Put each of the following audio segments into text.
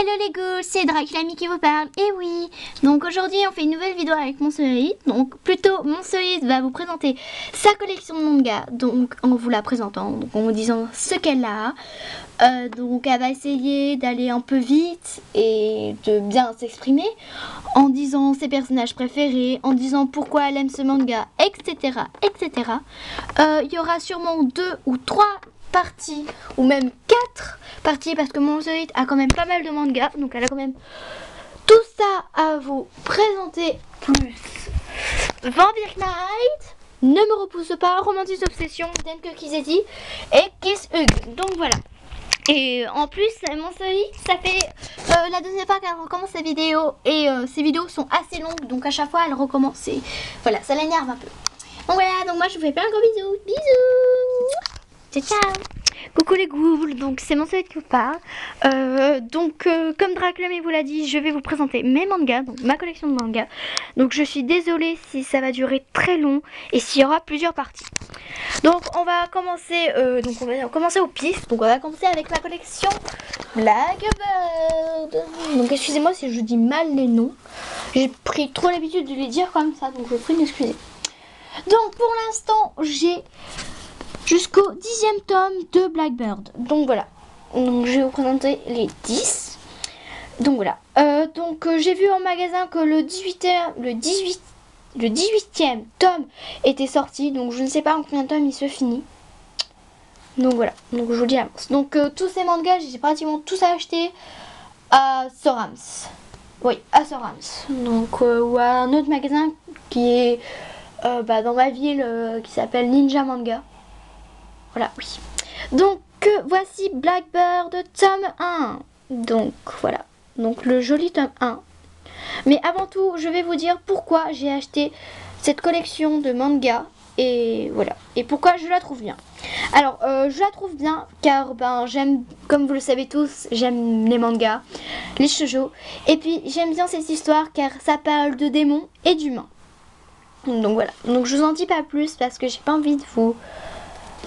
Hello les ghouls, c'est Draclamy qui vous parle, et oui. Donc aujourd'hui on fait une nouvelle vidéo avec Monsolite. Donc plutôt Monsolite va vous présenter sa collection de mangas. Donc en vous la présentant, donc en vous disant ce qu'elle a. Donc elle va essayer d'aller un peu vite et de bien s'exprimer en disant ses personnages préférés, en disant pourquoi elle aime ce manga, etc. etc. Il y aura sûrement 2 ou 3 parties ou même 4 parties parce que Monsolite a quand même pas mal de mangas, donc elle a quand même tout ça à vous présenter, plus Vampire Knight, Ne me repousse pas, Romantique Obsession, Denke Kizeti et Kiss Hug. Donc voilà. Et en plus, Monsolite, ça fait la deuxième fois qu'elle recommence sa vidéo et ses vidéos sont assez longues, donc à chaque fois elle recommence et voilà, ça l'énerve un peu. Donc voilà, donc moi je vous fais plein de gros bisous. Bisous. Ciao ciao. Coucou les ghouls, donc c'est Monsolite qui vous parle. Comme Draclamy vous l'a dit, je vais vous présenter mes mangas, donc ma collection de mangas. Donc je suis désolée si ça va durer très long et s'il y aura plusieurs parties. Donc on va commencer, au pif. Donc on va commencer avec ma collection Blackbird. Donc excusez-moi si je dis mal les noms. J'ai pris trop l'habitude de les dire comme ça, donc je vous prie d'excuser. Donc pour l'instant j'ai jusqu'au 10e tome de Blackbird. Donc voilà. Donc je vais vous présenter les 10. Donc voilà. J'ai vu en magasin que le 18e tome était sorti. Donc je ne sais pas en combien de tomes il se finit. Donc voilà. Donc je vous le dis à l'avance. Donc tous ces mangas, j'ai pratiquement tous achetés à Sorams. Oui, à Sorams. Donc ou à un autre magasin qui est dans ma ville qui s'appelle Ninja Manga. Voilà, oui. Donc, voici Blackbird tome 1. Donc, voilà. Donc, le joli tome 1. Mais avant tout, je vais vous dire pourquoi j'ai acheté cette collection de mangas. Et voilà. Et pourquoi je la trouve bien. Alors, je la trouve bien car, j'aime, comme vous le savez tous, j'aime les mangas, les shoujo. Et puis, j'aime bien cette histoire car ça parle de démons et d'humains. Donc, voilà. Donc, je vous en dis pas plus parce que j'ai pas envie de vous...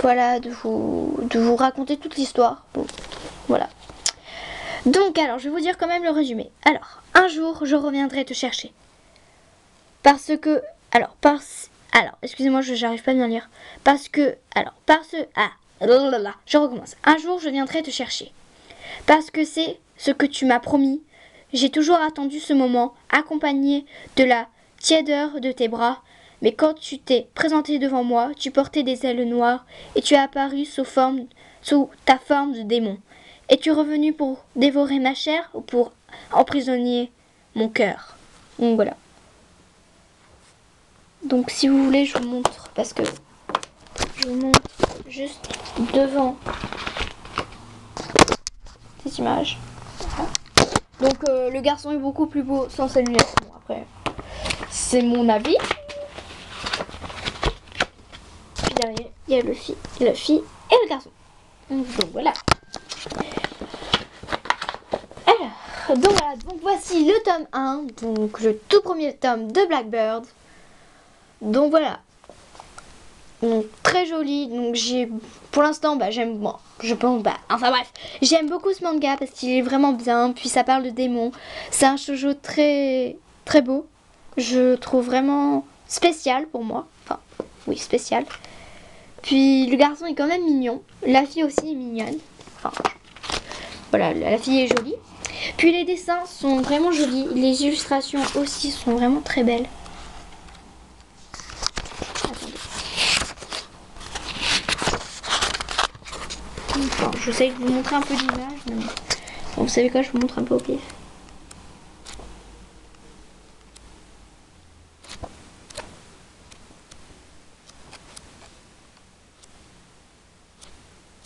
Voilà, de vous raconter toute l'histoire. Bon, voilà. Donc, alors, je vais vous dire quand même le résumé. Alors, un jour, je reviendrai te chercher. Excusez-moi, j'arrive pas à bien lire. Je recommence. Un jour, je viendrai te chercher. Parce que c'est ce que tu m'as promis. J'ai toujours attendu ce moment, accompagné de la tiédeur de tes bras. Mais quand tu t'es présenté devant moi, tu portais des ailes noires et tu es apparu sous ta forme de démon. Es-tu revenu pour dévorer ma chair ou pour emprisonner mon cœur? Donc voilà. Donc si vous voulez, je vous montre parce que je vous montre juste devant ces images. Voilà. Donc le garçon est beaucoup plus beau sans ses lunettes. Bon, après, c'est mon avis. Derrière, il y a la fille et le garçon. Donc voilà. Donc voici le tome 1, donc le tout premier tome de Blackbird. Donc voilà. Donc très joli. Donc pour l'instant j'aime j'aime beaucoup ce manga parce qu'il est vraiment bien, puis ça parle de démons. C'est un shoujo très très beau. Je trouve vraiment spécial pour moi. Enfin, oui, spécial. Puis le garçon est quand même mignon. La fille aussi est mignonne. Enfin, voilà, la fille est jolie. Puis les dessins sont vraiment jolis. Les illustrations aussi sont vraiment très belles. Attendez. Enfin, j'essaie de vous montrer un peu d'image. Mais... Bon, vous savez quoi, je vous montre un peu au pif.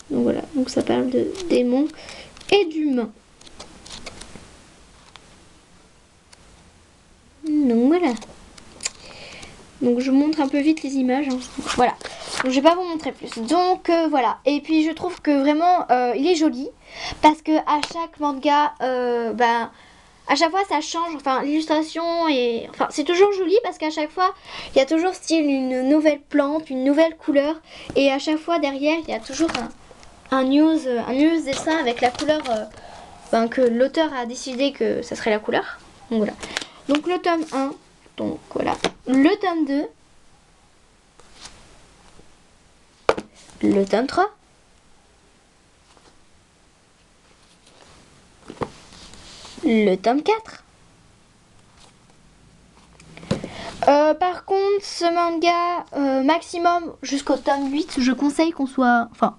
Donc voilà, donc ça parle de démons et d'humains. Donc voilà. Donc je vous montre un peu vite les images. Hein. Voilà. Donc je vais pas vous montrer plus. Donc voilà. Et puis je trouve que vraiment il est joli. Parce que à chaque manga, à chaque fois ça change. Enfin l'illustration est... Enfin c'est toujours joli parce qu'à chaque fois il y a toujours style une nouvelle plante, une nouvelle couleur. Et à chaque fois derrière il y a toujours un news dessin avec la couleur que l'auteur a décidé que ça serait la couleur. Donc voilà. Donc le tome 1, donc voilà. Le tome 2. Le tome 3. Le tome 4. Par contre, ce manga, maximum jusqu'au tome 8, je conseille qu'on soit... Enfin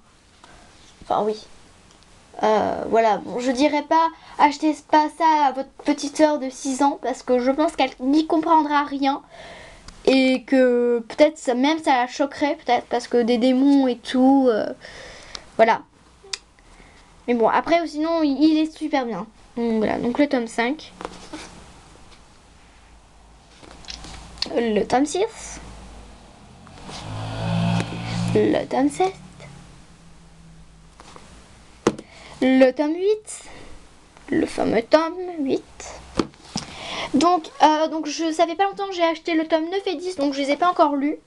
oui. Voilà, bon, je dirais pas achetez pas ça à votre petite soeur de 6 ans parce que je pense qu'elle n'y comprendra rien et que peut-être ça la choquerait peut-être parce que des démons et tout, voilà. Mais bon, après sinon il est super bien. Donc voilà, donc le tome 5. Le tome 6. Le tome 7. Le tome 8. Le fameux tome 8. Donc ça fait pas longtemps que j'ai acheté le tome 9 et 10, donc je les ai pas encore lus.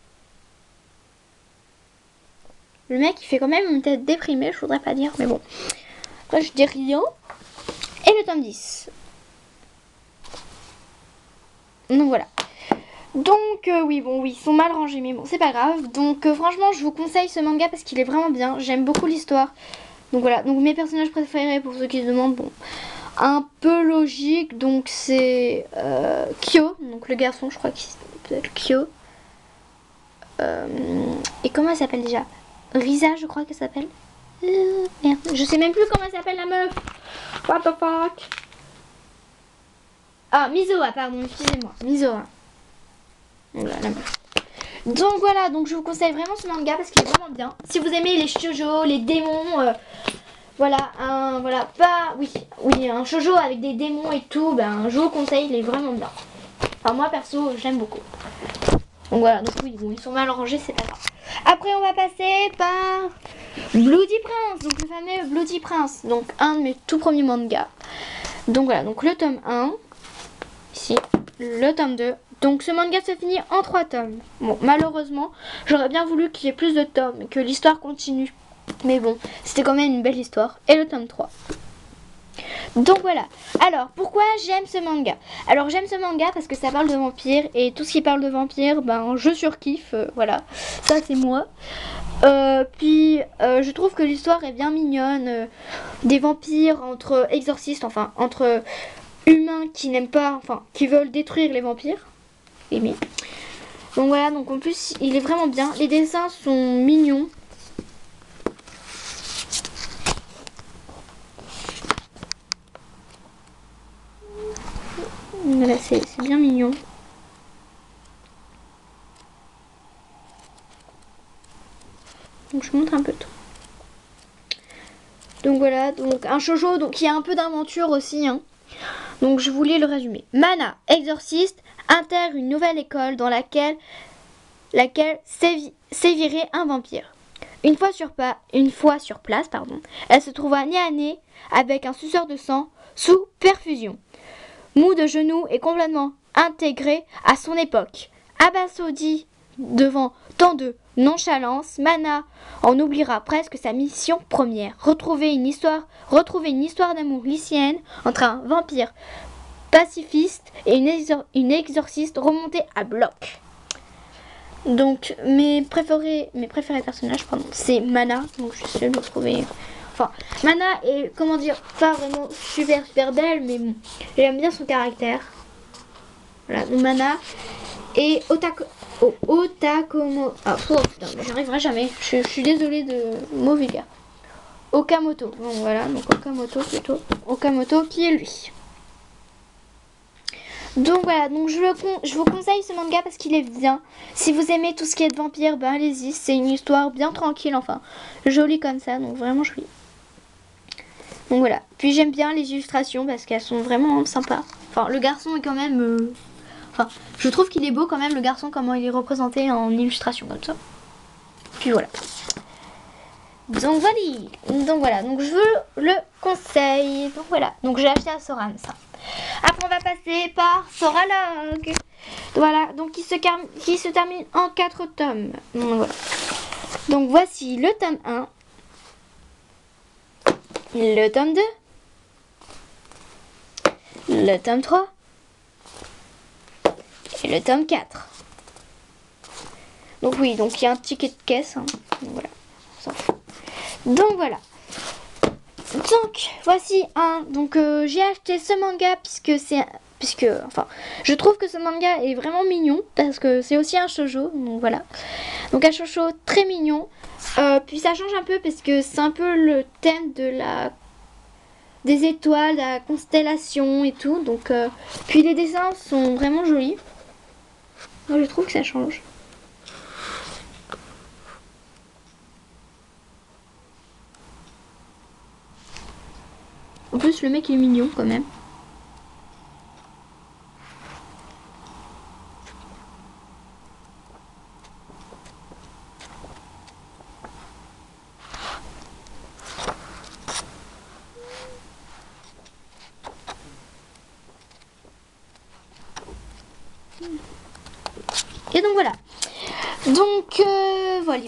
Le mec il fait quand même une tête déprimée, je voudrais pas dire, mais bon. Après je dis rien. Et le tome 10. Donc voilà. Donc oui, ils sont mal rangés, mais bon, c'est pas grave. Donc franchement, je vous conseille ce manga parce qu'il est vraiment bien. J'aime beaucoup l'histoire. Donc voilà, donc mes personnages préférés, pour ceux qui se demandent, bon, un peu logique. Donc c'est Kyo, donc le garçon, je crois qu'il s'appelle Kyo. Et comment elle s'appelle déjà? Risa, je crois qu'elle s'appelle. Merde, je sais même plus comment elle s'appelle la meuf. What the fuck? Ah, Mizoa, pardon, excusez-moi. Mizoa. Voilà, la meuf. Donc voilà, donc je vous conseille vraiment ce manga parce qu'il est vraiment bien. Si vous aimez les shoujo, les démons, voilà, un shoujo avec des démons et tout, ben je vous conseille, il est vraiment bien. Enfin moi perso, j'aime beaucoup. Donc voilà, donc oui, bon, ils sont mal rangés, c'est pas grave. Après on va passer par Bloody Prince, donc le fameux Bloody Prince, donc un de mes tout premiers mangas. Donc voilà, donc le tome 1, ici, le tome 2. Donc ce manga se finit en 3 tomes. Bon, malheureusement, j'aurais bien voulu qu'il y ait plus de tomes, que l'histoire continue. Mais bon, c'était quand même une belle histoire. Et le tome 3. Donc voilà. Alors, pourquoi j'aime ce manga? Alors j'aime ce manga parce que ça parle de vampires. Et tout ce qui parle de vampires, ben je surkiffe. Voilà, ça c'est moi. Je trouve que l'histoire est bien mignonne. Des vampires entre exorcistes, enfin entre humains qui n'aiment pas, enfin qui veulent détruire les vampires. Aimé. Donc voilà, donc en plus il est vraiment bien. Les dessins sont mignons. Voilà, c'est bien mignon. Donc je vous montre un peu tout. Donc voilà, donc un shoujo, donc il y a un peu d'aventure aussi, hein. Donc je voulais le résumer. Mana, exorciste, intègre une nouvelle école dans laquelle sévirait un vampire. Une fois sur place, elle se trouva nez à nez avec un suceur de sang sous perfusion. Mou de genoux et complètement intégré à son époque. Abasourdi devant tant de nonchalance, Mana en oubliera presque sa mission première. Retrouver une histoire d'amour lycéenne entre un vampire pacifiste et une exorciste remontée à bloc. Donc mes préférés personnages, c'est Mana. Donc je sais le trouver. Enfin, Mana est, comment dire, pas vraiment super belle, mais bon, j'aime bien son caractère. Voilà, donc Mana et Otakomo. Ah, putain, mais j'arriverai jamais. Je suis désolée de mot vulgaire. Okamoto. Donc voilà, donc Okamoto qui est lui. Donc voilà, donc je vous conseille ce manga parce qu'il est bien. Si vous aimez tout ce qui est de vampire, ben allez-y. C'est une histoire bien tranquille, enfin, jolie comme ça, donc vraiment jolie. Donc voilà. Puis j'aime bien les illustrations parce qu'elles sont vraiment sympas. Enfin, le garçon est quand même... Enfin, je trouve qu'il est beau quand même, le garçon, comment il est représenté en illustration comme ça. Puis voilà. Donc voilà, donc je vous le conseille. Donc voilà, donc j'ai acheté à Soran ça. Après on va passer par Soralog. Voilà, donc qui se termine en 4 tomes. Donc voilà. Donc voici le tome 1, le tome 2, le tome 3 et le tome 4. Donc oui, donc il y a un ticket de caisse. Hein. Donc voilà. On s'en fout. Donc voilà. Donc voici un. Donc j'ai acheté ce manga puisque enfin je trouve que ce manga est vraiment mignon parce que c'est aussi un shoujo. Donc voilà. Donc un shoujo très mignon. Puis ça change un peu parce que c'est un peu le thème des étoiles, la constellation et tout. Donc puis les dessins sont vraiment jolis. Moi je trouve que ça change. En plus, le mec il est mignon quand même. Et donc voilà. Donc voilà.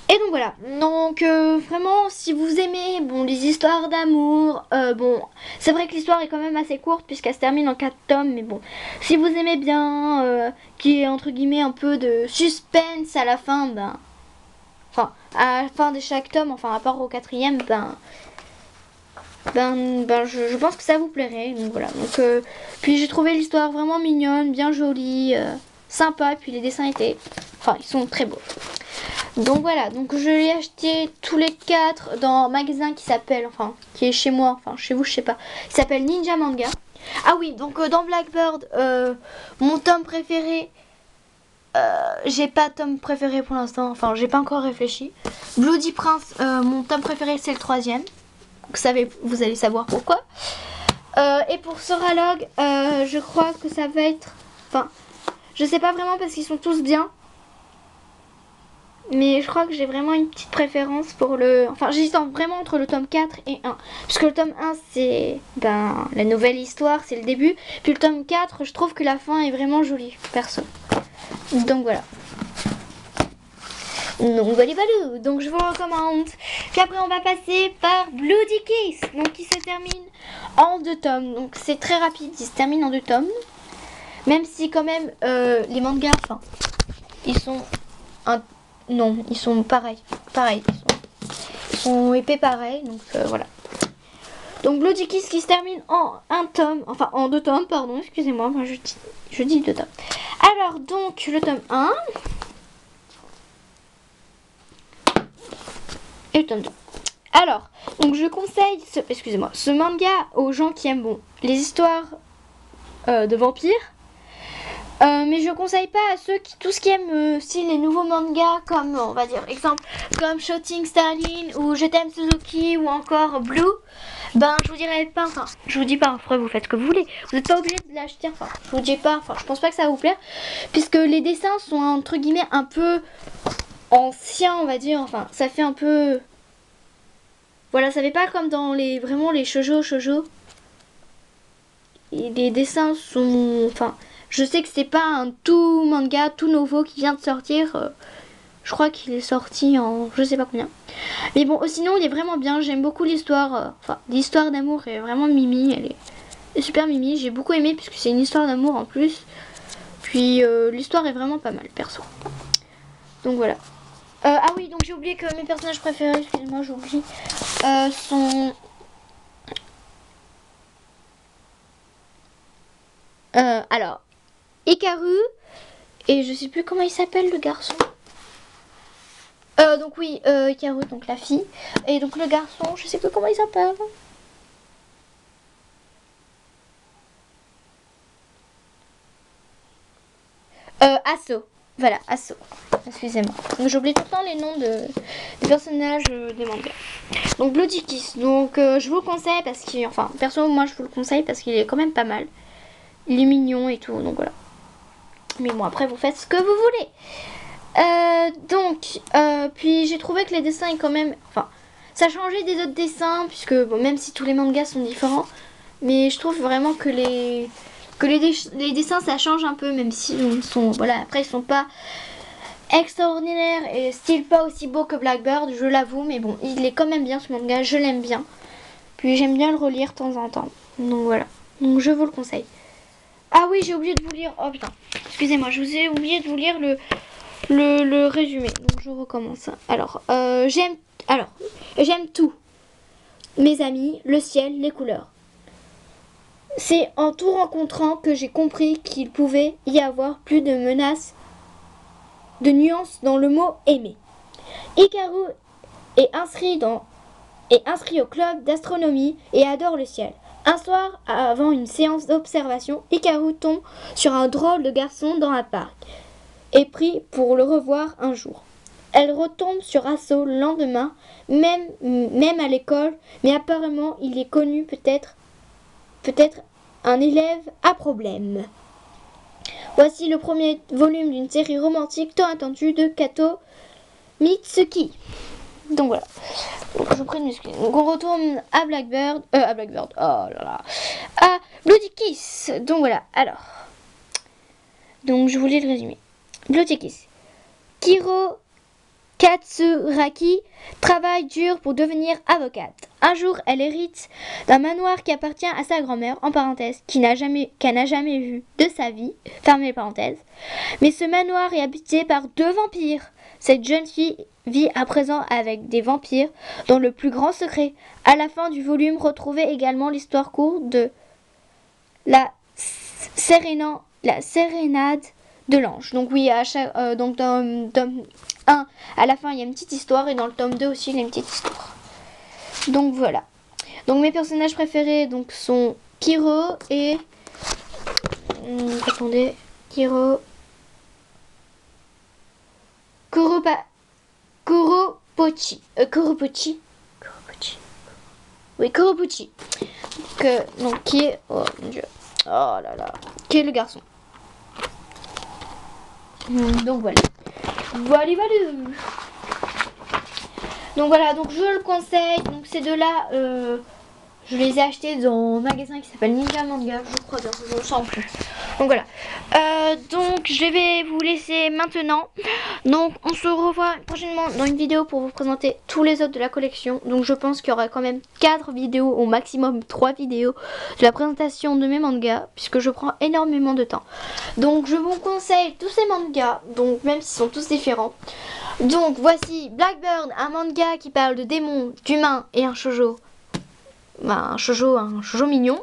Et donc voilà, donc vraiment si vous aimez les histoires d'amour, bon c'est vrai que l'histoire est quand même assez courte puisqu'elle se termine en 4 tomes, mais bon si vous aimez bien qu'il y ait entre guillemets un peu de suspense à la fin, enfin à la fin de chaque tome, enfin à part au 4e, je pense que ça vous plairait. Donc voilà, donc puis j'ai trouvé l'histoire vraiment mignonne, bien jolie, sympa, et puis les dessins ils sont très beaux. Donc voilà, donc je l'ai acheté tous les 4 dans un magasin qui s'appelle, qui est chez moi, chez vous je sais pas, il s'appelle Ninja Manga. Ah oui, donc dans Blackbird, mon tome préféré, j'ai pas de tome préféré pour l'instant, j'ai pas encore réfléchi. Bloody Prince, mon tome préféré c'est le 3e, vous allez savoir pourquoi. Et pour Soralog, je crois que ça va être, je sais pas vraiment parce qu'ils sont tous bien. Mais je crois que j'ai vraiment une petite préférence pour le... j'hésite vraiment entre le tome 4 et 1. Parce que le tome 1, c'est la nouvelle histoire, c'est le début. Puis le tome 4, je trouve que la fin est vraiment jolie, perso. Donc voilà. Donc voilà. Donc je vous recommande. Puis après, on va passer par Bloody Kiss. Donc qui se termine en 2 tomes. Donc c'est très rapide, il se termine en 2 tomes. Même si quand même, les mangas, ils sont... Non, ils sont pareils. Ils sont épais pareil. Donc voilà. Donc Bloody Kiss qui se termine en 1 tome. En 2 tomes, pardon. Excusez-moi. Moi je dis 2 tomes. Alors donc le tome 1. Et le tome 2. Alors, donc je conseille ce manga aux gens qui aiment les histoires de vampires. Mais je conseille pas à tous qui aiment les nouveaux mangas comme on va dire exemple comme Shooting Starling ou Je t'aime Suzuki ou encore Blue. Je vous dirais pas, je vous dis pas, après vous faites ce que vous voulez. Vous n'êtes pas obligé de l'acheter, je vous dis pas, je pense pas que ça va vous plaire puisque les dessins sont entre guillemets un peu anciens, on va dire, ça fait un peu, voilà, ça fait pas comme dans les shoujo. Et les dessins sont, je sais que c'est pas un tout manga tout nouveau qui vient de sortir. Je crois qu'il est sorti en je sais pas combien. Mais bon, sinon il est vraiment bien. J'aime beaucoup l'histoire. L'histoire d'amour est vraiment mimi. Elle est super mimi. J'ai beaucoup aimé puisque c'est une histoire d'amour en plus. Puis l'histoire est vraiment pas mal perso. Donc voilà. Ah oui, donc j'ai oublié que mes personnages préférés, excusez-moi, j'oublie, sont... alors, Hikaru, et je sais plus comment il s'appelle le garçon. Donc oui, Hikaru, donc la fille, et donc le garçon, je sais plus comment il s'appelle. Asso. Voilà, Asso. Excusez-moi. Donc j'oublie tout le temps les noms des personnages des mangas. Donc Bloody Kiss. Donc je vous le conseille parce qu'il... perso, moi je vous le conseille parce qu'il est quand même pas mal. Il est mignon et tout, donc voilà. Mais bon, après vous faites ce que vous voulez. Puis j'ai trouvé que les dessins est quand même... ça changeait des autres dessins puisque, même si tous les mangas sont différents, mais je trouve vraiment que les dessins ça change un peu, même si ils sont, après ils sont pas extraordinaires et style pas aussi beau que Blackbird, je l'avoue, mais bon, il est quand même bien ce manga, je l'aime bien. Puis j'aime bien le relire de temps en temps. Donc voilà. Donc je vous le conseille. Ah oui, j'ai oublié de vous lire. Oh putain. Excusez-moi, je vous ai oublié de vous lire le résumé. Donc je recommence. Alors, j'aime tout. Mes amis, le ciel, les couleurs. C'est en tout rencontrant que j'ai compris qu'il pouvait y avoir plus de menaces, de nuances dans le mot aimer. Hikaru est inscrit au club d'astronomie et adore le ciel. Un soir, avant une séance d'observation, Hikaru tombe sur un drôle de garçon dans un parc et prie pour le revoir un jour. Elle retombe sur Asso le lendemain, même à l'école, mais apparemment il est connu peut-être un élève à problème. Voici le premier volume d'une série romantique tant attendue de Kato Mitsuki. Donc voilà. Donc je prends une muscle. Donc on retourne à Blackbird. Oh là là. À Bloody Kiss. Donc voilà. Alors. Donc je voulais le résumer. Bloody Kiss. Kiro Katsuraki travaille dur pour devenir avocate. Un jour, elle hérite d'un manoir qui appartient à sa grand-mère, en parenthèse, qu'elle n'a jamais vu de sa vie, fermez les parenthèses. Mais ce manoir est habité par 2 vampires. Cette jeune fille vit à présent avec des vampires dans le plus grand secret. À la fin du volume, retrouvez également l'histoire courte de la sérénade de l'ange. Donc oui, donc dans le tome 1, à la fin, il y a une petite histoire et dans le tome 2 aussi, il y a une petite histoire. Donc voilà. Donc mes personnages préférés donc sont Kiro et attendez, Kiro Kuropochi. Oui, Kuropochi. Donc qui est oh mon dieu. Oh là là. Qui est le garçon. Donc voilà. Voilà. Donc voilà, donc je le conseille. Donc ces deux-là, je les ai achetés dans un magasin qui s'appelle Ninja Manga, je crois bien, je ne sens plus. Donc voilà. Donc je vais vous laisser maintenant. Donc on se revoit prochainement dans une vidéo pour vous présenter tous les autres de la collection. Donc je pense qu'il y aura quand même 4 vidéos, au maximum 3 vidéos de la présentation de mes mangas, puisque je prends énormément de temps. Donc je vous conseille tous ces mangas, donc même s'ils sont tous différents. Donc voici Blackbird, un manga qui parle de démons, d'humains et un shoujo. Un shoujo mignon.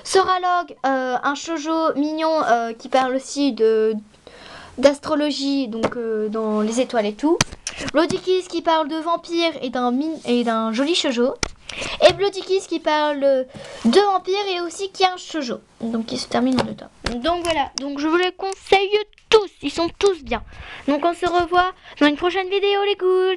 Soralog, un shoujo mignon qui parle aussi d'astrologie, donc dans les étoiles et tout. Bloody Kiss qui parle de vampires et d'un joli shoujo. Et Bloody Kiss qui parle de vampires et aussi qui est un shoujo. Donc qui se termine en 2 tomes. Donc voilà, donc je vous les conseille tous, ils sont tous bien. Donc on se revoit dans une prochaine vidéo les ghouls.